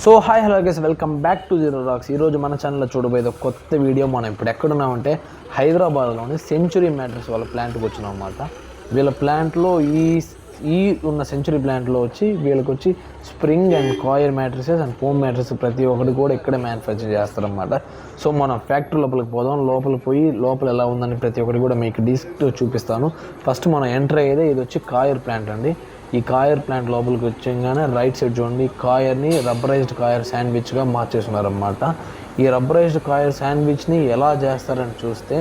So hi hello guys, welcome back to Zero Rocks. ఈరోజు మన ఛానల్లో చూడబోయేది ఒక కొత్త వీడియో. మనం ఇప్పుడు ఎక్కడున్నామంటే హైదరాబాద్లోని సెంచురీ మ్యాట్రెస్ వాళ్ళ ప్లాంట్కి వచ్చినాం అన్నమాట. వీళ్ళ ప్లాంట్లో ఈ ఉన్న సెంచురీ ప్లాంట్లో వచ్చి వీళ్ళకి వచ్చి spring and coir mattresses and foam mattress ప్రతి ఒక్కటి కూడా ఇక్కడే మ్యానుఫ్యాక్చర్ చేస్తారన్నమాట. సో మనం ఫ్యాక్టరీ లోపలికి పోదాం. లోపలికి పోయి లోపల ఎలా ఉందని ప్రతి ఒక్కటి కూడా మీకు డిస్క్ చూపిస్తాను. ఫస్ట్ మనం ఎంటర్ అయ్యేదే ఇది వచ్చి కాయిర్ ప్లాంట్ అండి. ఈ కాయర్ ప్లాంట్ లోపలికి వచ్చాగానే రైట్ సైడ్ చూడండి, కాయర్ని రబ్బరైజ్డ్ కాయర్ శాండ్విచ్గా మార్చేస్తున్నారన్నమాట. ఈ రబ్బరైజ్డ్ కాయర్ శాండ్విచ్ని ఎలా చేస్తారని చూస్తే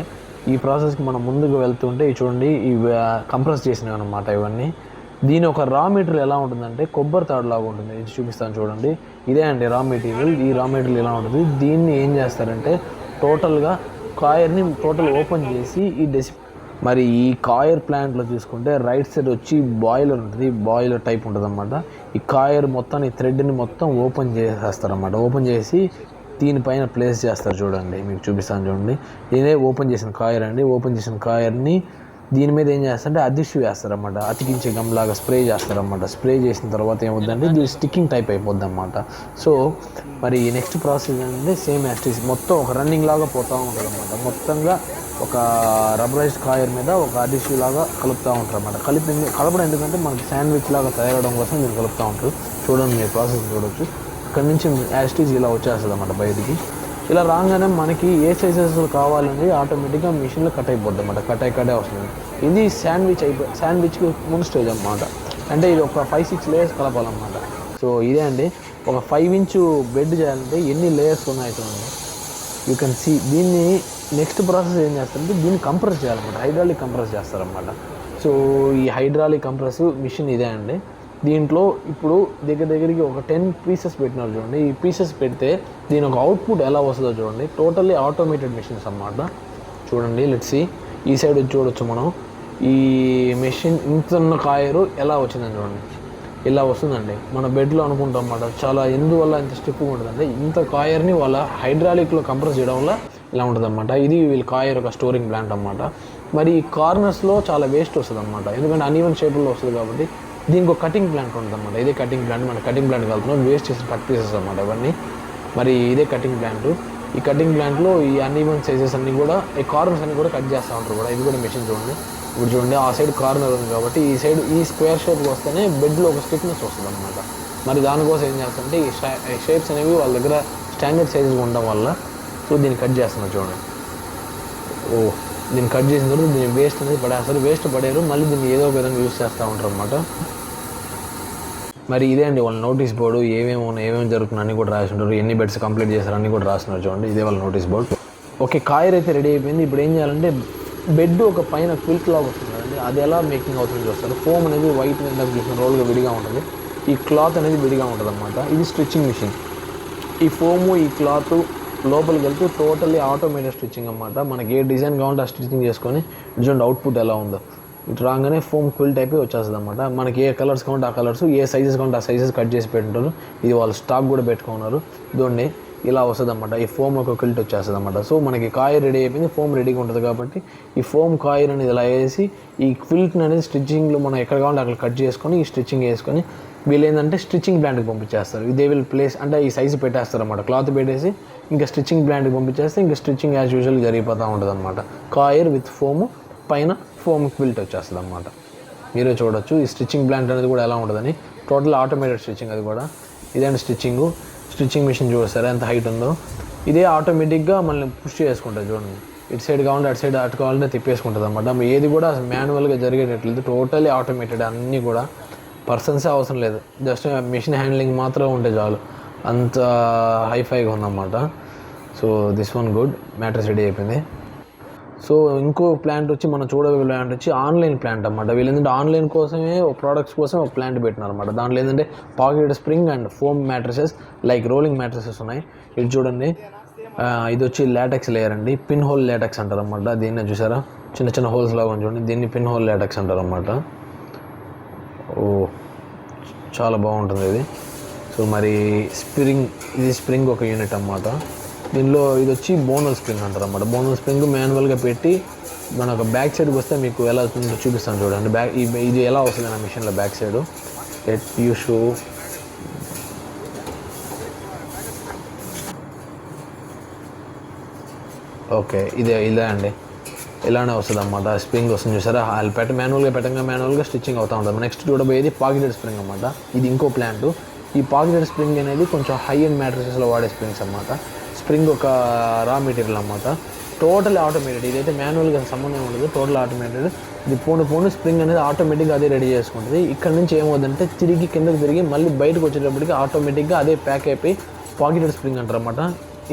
ఈ ప్రాసెస్కి మనం ముందుకు వెళ్తుంటే చూడండి, ఇవి కంప్రెస్ చేసినవి అనమాట. ఇవన్నీ దీని ఒక రా మెటీరియల్ ఎలా ఉంటుందంటే కొబ్బరి తాడులాగా ఉంటుంది. ఇది చూపిస్తాను చూడండి, ఇదే అండి రా మెటీరియల్. ఈ రా మెటీరియల్ ఎలా ఉంటుంది, దీన్ని ఏం చేస్తారంటే టోటల్గా కాయర్ని ఓపెన్ చేసి మరి ఈ కాయర్ ప్లాంట్లో చూసుకుంటే రైట్ సైడ్ వచ్చి బాయిలర్ ఉంటుంది, బాయిలర్ టైప్ ఉంటుంది అన్నమాట. ఈ కాయర్ మొత్తం ఈ థ్రెడ్ని మొత్తం ఓపెన్ చేసేస్తారన్నమాట. ఓపెన్ చేసి దీనిపైన ప్లేస్ చేస్తారు. చూడండి మీకు చూపిస్తాను చూడండి, ఇదే ఓపెన్ చేసిన కాయర్ అండి. ఓపెన్ చేసిన కాయర్ని దీని మీద ఏం చేస్తారంటే అదిష్టి వేస్తారన్నమాట. అతికించే గమ్లాగా స్ప్రే చేస్తారన్నమాట. స్ప్రే చేసిన తర్వాత ఏమవుద్దంటే ఇది స్టిక్కింగ్ టైప్ అయిపోద్ది అన్నమాట. సో మరి నెక్స్ట్ ప్రాసెస్ ఏంటంటే సేమ్ యాస్టిస్ మొత్తం ఒక రన్నింగ్ లాగా పోతూ ఉంటుంది అన్నమాట. మొత్తంగా ఒక రబ్బరైజ్డ్ కాయర్ మీద ఒక అడిషివ్ లాగా కలుపుతూ ఉంటారు అన్నమాట. కలపడం ఎందుకంటే మనకి శాండ్విచ్ లాగా తయారవడం కోసం మీరు కలుపుతూ ఉంటారు. చూడండి, మీరు ప్రాసెస్ చూడవచ్చు. ఇక్కడ నుంచి యాస్టిజ్ ఇలా వచ్చేస్తుంది అన్నమాట బయటికి. ఇలా రాగానే మనకి ఏ సైజెస్ కావాలండి ఆటోమేటిక్గా మిషన్లో కట్ అయిపోద్ది అన్నమాట. కట్ వస్తుంది. ఇది శాండ్విచ్కి ముందు స్టేజ్ అన్నమాట. అంటే ఇది ఒక 5-6 లేయర్స్ కలపాలన్నమాట. సో ఇదే అండి, ఒక 5 ఇంచు బెడ్ చేయాలంటే ఎన్ని లేయర్స్ ఉన్నాయి చూడండి. You can see. దీన్ని నెక్స్ట్ ప్రాసెస్ ఏం చేస్తారంటే దీన్ని కంప్రెస్ చేయాలన్నమాట. హైడ్రాలిక్ కంప్రెస్ చేస్తారన్నమాట. సో ఈ హైడ్రాలిక్ కంప్రెస్ మిషన్ ఇదే అండి. దీంట్లో ఇప్పుడు దగ్గరికి ఒక 10 పీసెస్ పెట్టినారు చూడండి. ఈ పీసెస్ పెడితే దీని ఒక అవుట్పుట్ ఎలా వస్తుందో చూడండి. టోటల్లీ ఆటోమేటెడ్ మిషన్స్ అన్నమాట. చూడండి, లెట్స్ సీ. ఈ సైడ్ చూడొచ్చు మనం. ఈ మెషిన్ ఇంత కాయరు ఎలా వచ్చిందని చూడండి, ఇలా వస్తుందండి. మన బెడ్లో అనుకుంటాం అన్నమాట. చాలా ఎందువల్ల ఇంత స్టిఫ్గా ఉంటుందంటే ఇంత కాయర్ని వాళ్ళ హైడ్రాలిక్లో కంప్రెస్ చేయడం వల్ల ఇలా ఉంటుందన్నమాట. ఇది వీళ్ళ కాయర్ ఒక స్టోరింగ్ ప్లాంట్ అన్నమాట. మరి ఈ కార్నర్స్లో చాలా వేస్ట్ వస్తుంది అన్నమాట, ఎందుకంటే అన్ఈవెన్ షేపుల్లో వస్తుంది కాబట్టి. దీనికి ఒక కటింగ్ ప్లాంట్ ఉంటుంది అన్నమాట. ఇదే కటింగ్ ప్లాంట్. మన కటింగ్ ప్లాంట్ వెళ్తున్నాం, వేస్ట్ చేసి కట్ పీసెస్ అన్నమాట ఇవన్నీ. మరి ఇదే కటింగ్ ప్లాంట్. ఈ కటింగ్ ప్లాంట్లో ఈ అన్ఈవెన్ సైజెస్ అన్నీ కూడా, ఈ కార్నర్స్ అన్నీ కూడా కట్ చేస్తూ ఉంటారు కూడా. ఇది కూడా మెషిన్ చూడండి. ఇప్పుడు చూడండి, ఆ సైడ్ కార్నర్ ఉంది కాబట్టి ఈ సైడ్ ఈ స్క్వేర్ షేప్కి వస్తేనే బెడ్లో ఒక స్టిఫ్నెస్ వస్తుంది అన్నమాట. మరి దానికోసం ఏం చేస్తారంటే ఈ షేప్స్ అనేవి వాళ్ళ దగ్గర స్టాండర్డ్ సైజెస్ ఉండడం వల్ల సో దీన్ని కట్ చేస్తున్నారు చూడండి. దీన్ని కట్ చేసిన తర్వాత దీన్ని వేస్ట్ అనేది పడేస్తారు. వేస్ట్ పడేరు, మళ్ళీ దీన్ని ఏదో ఒక విధంగా యూజ్ చేస్తూ ఉంటారు అన్నమాట. మరి ఇదే అండి వాళ్ళ నోటీస్ బోర్డు. ఏమేమి జరుగుతుంది అన్నీ కూడా రాసి ఉంటారు. ఎన్ని బెడ్స్ కంప్లీట్ చేస్తారు అన్నీ కూడా రాస్తున్నారు చూడండి. ఇదే వాళ్ళ నోటీస్ బోర్డు. ఓకే, కాయర్ అయితే రెడీ అయిపోయింది. ఇప్పుడు ఏం చేయాలంటే బెడ్ ఒక పైన క్విల్ట్ లాగా వస్తుంది కదండి, అది ఎలా మేకింగ్ అవుతుంది చూస్తారు. ఫోమ్ అనేది వైట్ మీద చూసిన రోల్గా విడిగా ఉంటుంది. ఈ క్లాత్ అనేది విడిగా ఉంటుంది అన్నమాట. ఇది స్టిచ్చింగ్ మిషన్. ఈ ఫోము ఈ క్లాత్ లోపలికి వెళ్తూ టోటల్లీ ఆటోమేటెడ్ స్టిచ్చింగ్ అన్నమాట. మనకి ఏ డిజైన్ కావాలంటే ఆ స్టిచ్చింగ్ చేసుకొని చూడండి అవుట్పుట్ ఎలా ఉందో. ఇటు రాగానే ఫోమ్ క్విల్ట్ అయిపోయి వచ్చేస్తుంది అన్నమాట. మనకి ఏ కలర్స్ కావాలంటే ఆ కలర్స్, ఏ సైజెస్ కావాలంటే ఆ సైజెస్ కట్ చేసి పెట్టుంటారు. ఇది వాళ్ళు స్టాక్ కూడా పెట్టుకున్నారు. ఇదిగోండి ఇలా వస్తుంది అన్నమాట. ఈ ఫోమ్ ఒక క్విల్ట్ వచ్చేస్తుంది అన్నమాట. సో మనకి కాయర్ రెడీ అయిపోయింది, ఫోమ్ రెడీగా ఉంటుంది కాబట్టి ఈ ఫోమ్ కాయర్ అనేది ఇలా వేసి ఈ క్విల్ట్ని అనేది స్టిచ్చింగ్లో మనం ఎక్కడ కావాలంటే అక్కడ కట్ చేసుకొని ఈ స్టిచ్చింగ్ వేసుకొని వీళ్ళు ఏంటంటే స్టిచ్చింగ్ ప్లాంట్కి పంపించేస్తారు. దే విల్ ప్లేస్ అంటే ఈ సైజు పెట్టేస్తారు అన్నమాట. క్లాత్ పెట్టేసి ఇంకా స్టిచ్చింగ్ ప్లాంట్కి పంపించేస్తే ఇంకా స్టిచ్చింగ్ యాజ్ యూజువల్ జరిగిపోతూ ఉంటుంది అన్నమాట. కాయర్ విత్ ఫోము, పైన ఫోమ్ క్విల్ట్ వచ్చేస్తుంది అన్నమాట. మీరే చూడొచ్చు ఈ స్టిచ్చింగ్ ప్లాంట్ అనేది కూడా ఎలా ఉంటుందని. టోటల్ ఆటోమేటెడ్ స్టిచ్చింగ్ అది కూడా. ఇదేంటి స్టిచ్చింగ్ మిషన్ చూస్తారు ఎంత హైట్ ఉందో. ఇదే ఆటోమేటిక్గా మళ్ళీ పుష్ చేసుకుంటుంది చూడండి. ఇటు సైడ్ కావాలంటే అటు సైడ్ అటు కావాలంటే తిప్పేసుకుంటుంది అన్నమాట. ఏది కూడా మాన్యువల్గా జరిగేటట్లేదు, టోటలీ ఆటోమేటెడ్. అన్నీ కూడా పర్సన్సే అవసరం లేదు, జస్ట్ మిషన్ హ్యాండ్లింగ్ మాత్రం ఉంటే చాలు. అంత హైఫైగా ఉందన్నమాట. So this one good. Mattress ready అయిపోయింది. సో ఇంకో ప్లాంట్ వచ్చి మనం చూడబోయే ప్లాంట్ వచ్చి ఆన్లైన్ ప్లాంట్ అనమాట. వీళ్ళు ఏంటంటే ఆన్లైన్ కోసమే ప్రోడక్ట్స్ కోసం ఒక ప్లాంట్ పెట్టినారు అనమాట. దాంట్లో ఏంటంటే pocket spring and foam mattresses like rolling mattresses ఉన్నాయి. ఇది చూడండి, ఇది వచ్చి లాటెక్స్ లేయర్ అండి, పిన్ హోల్ లాటెక్స్ అంటారు అనమాట. దీన్ని చూసారా, చిన్న చిన్న హోల్స్ లాగా చూడండి, దీన్ని పిన్ హోల్ లాటెక్స్ అంటారు అనమాట. ఓ చాలా బాగుంటుంది ఇది. సో మరి ఇది స్ప్రింగ్ ఒక యూనిట్ అన్నమాట. దీనిలో ఇది వచ్చి బోనల్ స్ప్రింగ్ అంటారు అన్నమాట. బోనల్ స్ప్రింగ్ మాన్యువల్గా పెట్టి మనకు బ్యాక్ సైడ్కి వస్తే మీకు ఎలా అవుతుందో చూపిస్తాను చూడండి. ఇది ఎలా వస్తుంది నా మిషన్లో back side. You show okay, ఇలా అండి, ఇలానే వస్తుంది అన్నమాట. స్ప్రింగ్ వస్తుంది చూసారా, వాళ్ళు మాన్యువల్గా స్టిచ్చింగ్ అవుతూ ఉంటుంది. నెక్స్ట్ చూడబోయేది పాకెటెడ్ స్ప్రింగ్ అన్నమాట. ఇది ఇంకో ప్లాంట్. ఈ పాకెటెడ్ స్ప్రింగ్ అనేది కొంచెం హై అండ్ మ్యాట్రసెస్లో వాడే స్ప్రింగ్స్ అన్నమాట. స్ప్రింగ్ ఒక రా మెటీరియల్ అన్నమాట, టోటల్ ఆటోమేటెడ్. ఇదైతే మాన్యువల్గా సంబంధం ఉండదు, టోటల్ ఆటోమేటెడ్. ఇది పోను స్ప్రింగ్ అనేది ఆటోమేటిక్గా అదే రెడీ చేసుకుంటుంది. ఇక్కడ నుంచి ఏమవుతుందంటే తిరిగి కిందకి తిరిగి మళ్ళీ బయటకు వచ్చేటప్పటికి ఆటోమేటిక్గా అదే ప్యాక్ అయిపోయి పాకెటెడ్ స్ప్రింగ్ అంటారు అన్నమాట.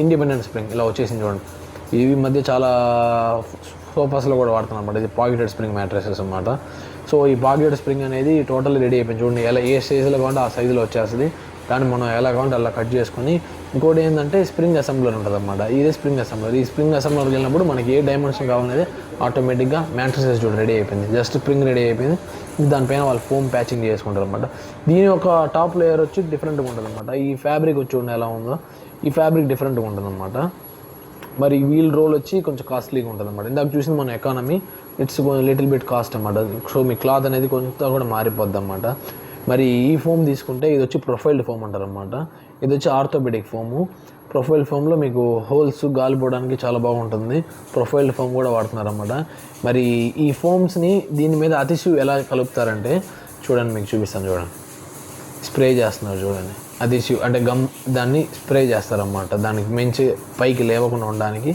ఇండిపెండెంట్ స్ప్రింగ్ ఇలా వచ్చేసింది చూడండి. ఇవి మధ్య చాలా సోఫాస్లో కూడా వాడుతున్నాం అన్నమాట. ఇది పాకెటెడ్ స్ప్రింగ్ మ్యాట్రసెస్ అన్నమాట. సో ఈ పాకెటెడ్ స్ప్రింగ్ అనేది టోటల్ రెడీ అయిపోయింది చూడండి. ఎలా ఏ సైజులో కావాలంటే ఆ సైజులో వచ్చేస్తుంది. దాన్ని మనం ఎలా కావాలంటే అలా కట్ చేసుకొని, ఇంకోటి ఏంటంటే స్ప్రింగ్ అసెంబ్లర్ ఉంటుంది అన్నమాట. ఇదే స్ప్రింగ్ అసెంబ్లర్. ఈ స్ప్రింగ్ అసెంబ్లర్కి వెళ్ళినప్పుడు మనకి ఏ డైమెన్షన్ కావాలనేది ఆటోమేటిక్గా మ్యాట్రసెస్ చూడండి రెడీ అయిపోయింది. జస్ట్ స్ప్రింగ్ రెడీ అయిపోయింది. దానిపైన వాళ్ళు ఫోమ్ ప్యాచింగ్ చేసుకుంటారు అనమాట. దీని ఒక టాప్ లేయర్ వచ్చి డిఫరెంట్గా ఉంటుంది అనమాట. ఈ ఫ్యాబ్రిక్ వచ్చి చూడండి ఎలా ఉందో, ఈ ఫ్యాబ్రిక్ డిఫరెంట్గా ఉంటుంది అనమాట. మరి వీల్ రోల్ వచ్చి కొంచెం కాస్ట్లీగా ఉంటుంది అనమాట. ఇందాక చూసింది మన economy, it's little bit cost అన్నమాట. సో మీ క్లాత్ అనేది కొంచెం కూడా మారిపోద్ది అన్నమాట. మరి ఈ ఫోమ్ తీసుకుంటే ఇది వచ్చి ప్రొఫైల్డ్ ఫోమ్ అంటారు అనమాట. ఇది వచ్చి ఆర్థోపెడిక్ ఫోము. ప్రొఫైల్ ఫోమ్లో మీకు హోల్స్ గాలి పోవడానికి చాలా బాగుంటుంది. ప్రొఫైల్డ్ ఫోమ్ కూడా వాడుతున్నారు అన్నమాట. మరి ఈ ఫోమ్స్ని దీని మీద అతిశు ఎలా కలుపుతారంటే చూడండి, మీకు చూపిస్తాను చూడండి. స్ప్రే చేస్తున్నారు చూడండి, అతిశు అంటే గమ్, దాన్ని స్ప్రే చేస్తారన్నమాట. దానికి మించి పైకి లేవకుండా ఉండడానికి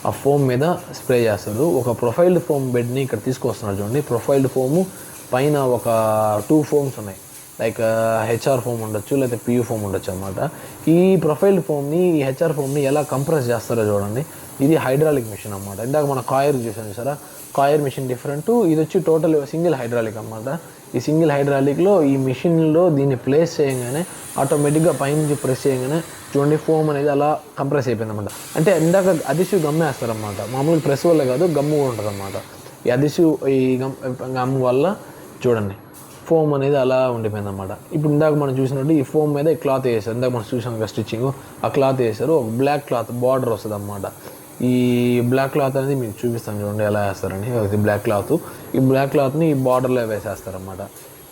ఆ ఫోమ్ మీద స్ప్రే చేస్తారు. ఒక ప్రొఫైల్డ్ ఫోమ్ బెడ్ని ఇక్కడ తీసుకొస్తున్నారు చూడండి. ప్రొఫైల్డ్ ఫోము పైన ఒక 2 ఫోమ్స్ ఉన్నాయి, లైక్ హెచ్ఆర్ ఫోమ్ ఉండొచ్చు, లేకపోతే పియూ ఫోమ్ ఉండొచ్చు అనమాట. ఈ ప్రొఫైల్డ్ ఫోమ్ని, ఈ హెచ్ఆర్ ఫోమ్ని ఎలా కంప్రెస్ చేస్తారో చూడండి. ఇది హైడ్రాలిక్ మిషన్ అనమాట. ఇందాక మన కాయర్ చూసాను సారా, కాయర్ మిషన్ డిఫరెంట్. ఇది వచ్చి టోటల్ సింగిల్ హైడ్రాలిక్ అనమాట. ఈ సింగిల్ హైడ్రాలిక్లో ఈ మిషన్లో దీన్ని ప్లేస్ చేయగానే ఆటోమేటిక్గా పైనుంచి ప్రెస్ చేయగానే చూడండి ఫోమ్ అనేది అలా కంప్రెస్ అయిపోయింది అనమాట. అంటే ఇందాక అదిశు గమ్మేస్తారనమాట. మామూలుగా ప్రెస్ వల్ల కాదు, గమ్ము కూడా ఉంటుంది అనమాట. ఈ అదిశు ఈ గమ్ వల్ల చూడండి ఫోమ్ అనేది అలా ఉండిపోయింది అనమాట. ఇప్పుడు ఇందాక మనం చూసినట్టు ఈ ఫోమ్ మీద ఈ క్లాత్ వేసారు. ఇందాక మనం చూసాం కదా స్టిచ్చింగ్, ఆ క్లాత్ వేసారు. ఒక బ్లాక్ క్లాత్ బార్డర్ వస్తుంది అనమాట. ఈ బ్లాక్ క్లాత్ అనేది మీకు చూపిస్తాను చూడండి ఎలా వేస్తారని. ఇది బ్లాక్ క్లాత్. ఈ బ్లాక్ క్లాత్ని ఈ బార్డర్లో వేసేస్తారనమాట.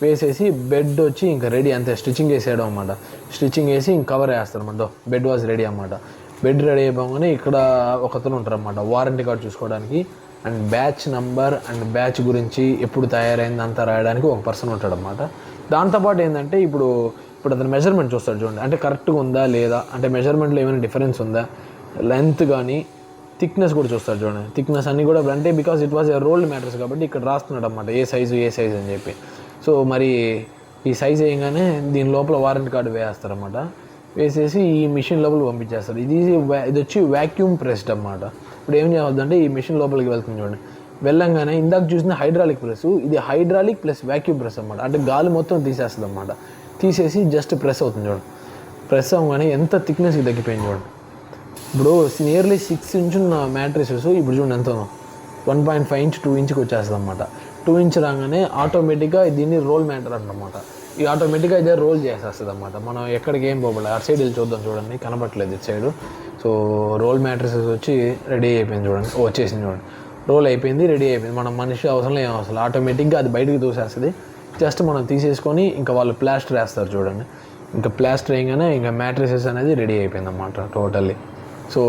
వేసేసి బెడ్ వచ్చి ఇంకా రెడీ, అంతే స్టిచ్చింగ్ వేసేయడం అనమాట. స్టిచ్చింగ్ వేసి ఇంక కవర్ వేస్తారు అనమాట. బెడ్ వాజ్ రెడీ అనమాట. బెడ్ రెడీ అయిపోగానే ఇక్కడ ఒకతను ఉంటారు అనమాట వారంటీ కార్డు చూసుకోవడానికి, and batch number and batch గురించి ఎప్పుడు తయారైంది అంతా రాయడానికి ఒక పర్సన్ ఉంటాడు అనమాట. దాంతోపాటు ఏంటంటే ఇప్పుడు అతను మెజర్మెంట్ చూస్తాడు చూడండి, అంటే కరెక్ట్గా ఉందా లేదా, అంటే మెజర్మెంట్లో ఏమైనా డిఫరెన్స్ ఉందా, లెంత్ కానీ థిక్నెస్ కూడా చూస్తాడు చూడండి. థిక్నెస్ అన్నీ కూడా అంటే because it was a rolled matters కాబట్టి ఇక్కడ రాస్తున్నాడు అనమాట ఏ సైజు అని చెప్పి. సో మరి ఈ సైజ్ వేయగానే దీని లోపల వారంటీ కార్డు వేస్తారన్నమాట. వేసేసి ఈ మిషన్ లోపల పంపించేస్తారు. ఇది వచ్చి వ్యాక్యూమ్ ప్రెస్డ్ అన్నమాట. ఇప్పుడు ఏం చేయవద్దంటే ఈ మిషన్ లోపలికి వెళ్తుంది చూడండి. వెళ్ళంగానే ఇందాక చూసిన హైడ్రాలిక్ ప్రెస్, ఇది హైడ్రాలిక్ ప్లస్ వ్యాక్యూమ్ ప్రెస్ అన్నమాట. అంటే గాలి మొత్తం తీసేస్తుంది అన్నమాట. తీసేసి జస్ట్ ప్రెస్ అవుతుంది చూడండి. ప్రెస్ అవ్వగానే ఎంత థిక్నెస్కి తగ్గిపోయింది చూడండి. ఇప్పుడు నియర్లీ 6 ఇంచ్ ఉన్న మ్యాట్రెసెస్ ఇప్పుడు చూడండి ఎంత 1.5 ఇంచ్ 2 ఇంచ్కి వచ్చేస్తుంది అన్నమాట. 2 ఇంచ్ రాగానే ఆటోమేటిక్గా దీన్ని రోల్ మ్యాటర్ అన్నమాట. ఈ ఆటోమేటిక్గా ఇదే రోల్ చేసేస్తుంది అన్నమాట. మనం ఎక్కడికి ఏం పోవాలి, అటు సైడ్ వెళ్ళి చూద్దాం చూడండి, కనబట్టలేదు ఇటు సైడు. సో రోల్ మ్యాట్రెసెస్ వచ్చి రెడీ అయిపోయింది చూడండి, వచ్చేసింది చూడండి. రోల్ అయిపోయింది, రెడీ అయిపోయింది. మనం మనిషి అవసరం ఏం అవసరం, ఆటోమేటిక్గా అది బయటకు దూసేస్తుంది. జస్ట్ మనం తీసేసుకొని ఇంకా వాళ్ళు ప్లాస్టర్ వేస్తారు చూడండి. ఇంకా ప్లాస్టర్ వేయగానే ఇంకా మ్యాట్రెసెస్ అనేది రెడీ అయిపోయింది అన్నమాట టోటల్లీ. సో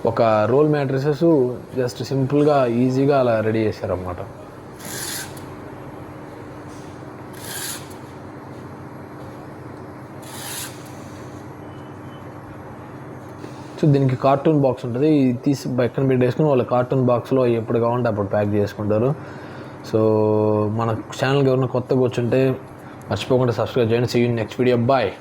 ఒక రోల్ మ్యాట్రెసెస్ జస్ట్ సింపుల్గా ఈజీగా అలా రెడీ చేశారన్నమాట. సో దీనికి కార్టూన్ బాక్స్ ఉంటుంది, తీసి పక్కన పెట్టేసుకుని వాళ్ళ కార్టూన్ బాక్స్లో ఎప్పుడు కావాలంటే అప్పుడు ప్యాక్ చేసుకుంటారు. సో మన ఛానల్కి ఎవరైనా కొత్తగా వచ్చుంటే మర్చిపోకుండా సబ్స్క్రైబ్ చేయండి. See you next video, bye.